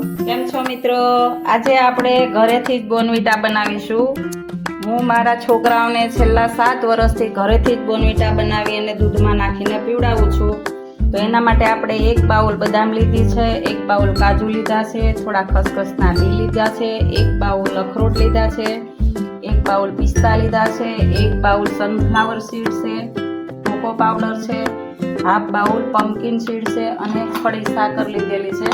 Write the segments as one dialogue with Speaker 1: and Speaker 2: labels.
Speaker 1: કેમ છો મિત્રો? આજે આપણે ઘરેથી જ બોર્નવિટા બનાવીશું। હું મારા છોકરાઓને છેલ્લા 7 વર્ષથી ઘરેથી જ બોર્નવિટા બનાવી અને દૂધમાં નાખીને પીવડાવું છું। તો એના માટે આપણે 1 બાઉલ બદામ લીધી છે, 1 બાઉલ કાજુ લીધા છે, થોડા ખસખસના બી લીધા છે, 1 બાઉલ અખરોટ લીધા છે, 1 બાઉલ પિસ્તા લીધા છે, 1 બાઉલ સનફ્લાવર સીડ છે, કોકો પાવડર છે, હાફ બાઉલ પમ્પકિન સીડ છે અને ખડી સાકર લીધેલી છે।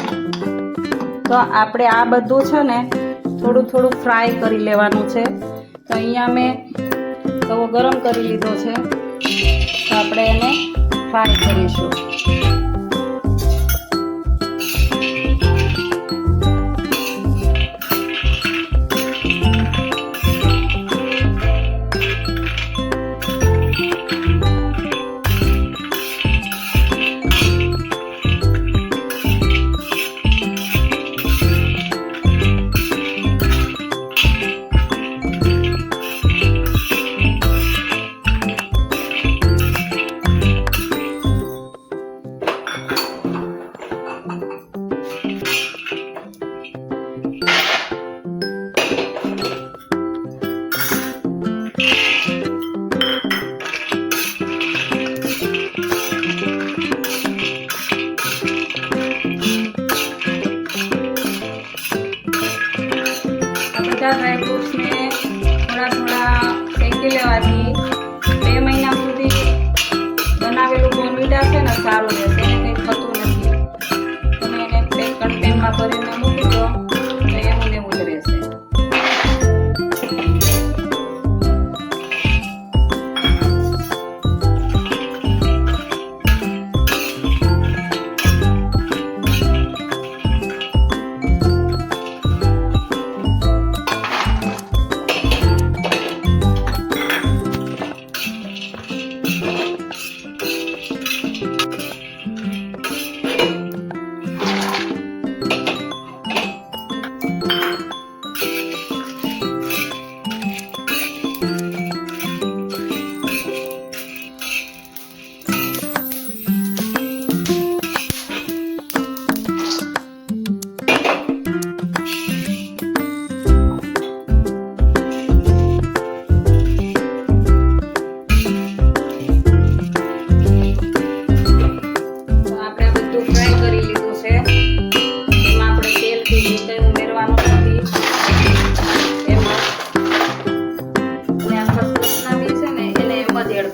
Speaker 1: તો આપણે આ બધું છે ને થોડું ફ્રાય કરી લેવાનું છે। તો અહીંયા મેં તવો ગરમ કરી લીધો છે, તો આપણે એને ફ્રાય કરીશું। ડ્રાય ફ્રૂટ્સને થોડા શેકી લેવાથી 2 મહિના સુધી બનાવેલું બોર્નવિટા છે ને સારું રહેશે, એને કંઈ થતું નથી। તમે એને એક કન્ટેનરમાં ભરીને મૂકી દો તો એવું ને એવું જ રહેશે।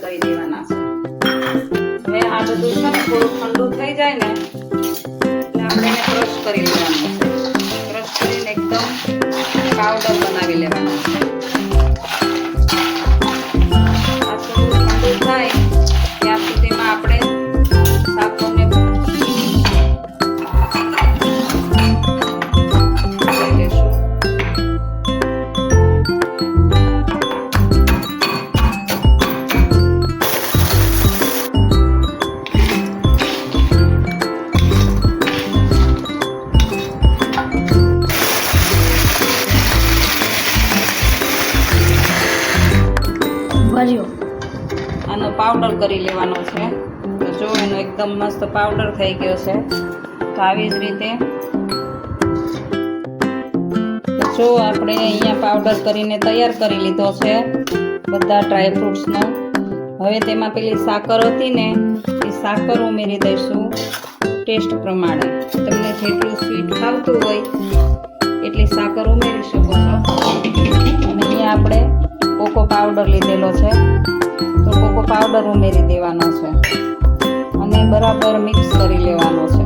Speaker 1: કરી દેવાના છે। હવે આ બધું છે ને થોડું ઠંડુ થઈ જાય ને એટલે આપણે એને ક્રશ કરી લેવાનું છે। ક્રશ કરીને એકદમ પાવડર બનાવી લેવાનો છે। આ થોડું ઠંડુ થાય ત્યાં સુધીમાં આપણે સાકરને લઈ લેશું। આનો પાવડર કરી લેવાનો છે। તો જો એનો એકદમ મસ્ત પાવડર થઈ ગયો છે। તો આવી જ રીતે જો આપણે અહીંયા પાવડર કરીને તૈયાર કરી લીધો છે બધા ડ્રાય ફ્રૂટ્સનો। હવે તેમાં પેલી સાકર હતી ને એ સાકર ઉમેરી દઈશું ટેસ્ટ પ્રમાણે। તમને જેટલું સ્વીટ ખાવતું હોય એટલી સાકર ઉમેરી શકો છો। અને અહીંયા આપણે કોકો પાવડર લીધેલો છે, તો કોકો પાવડર ઉમેરી દેવાનો છે અને બરાબર મિક્સ કરી લેવાનો છે।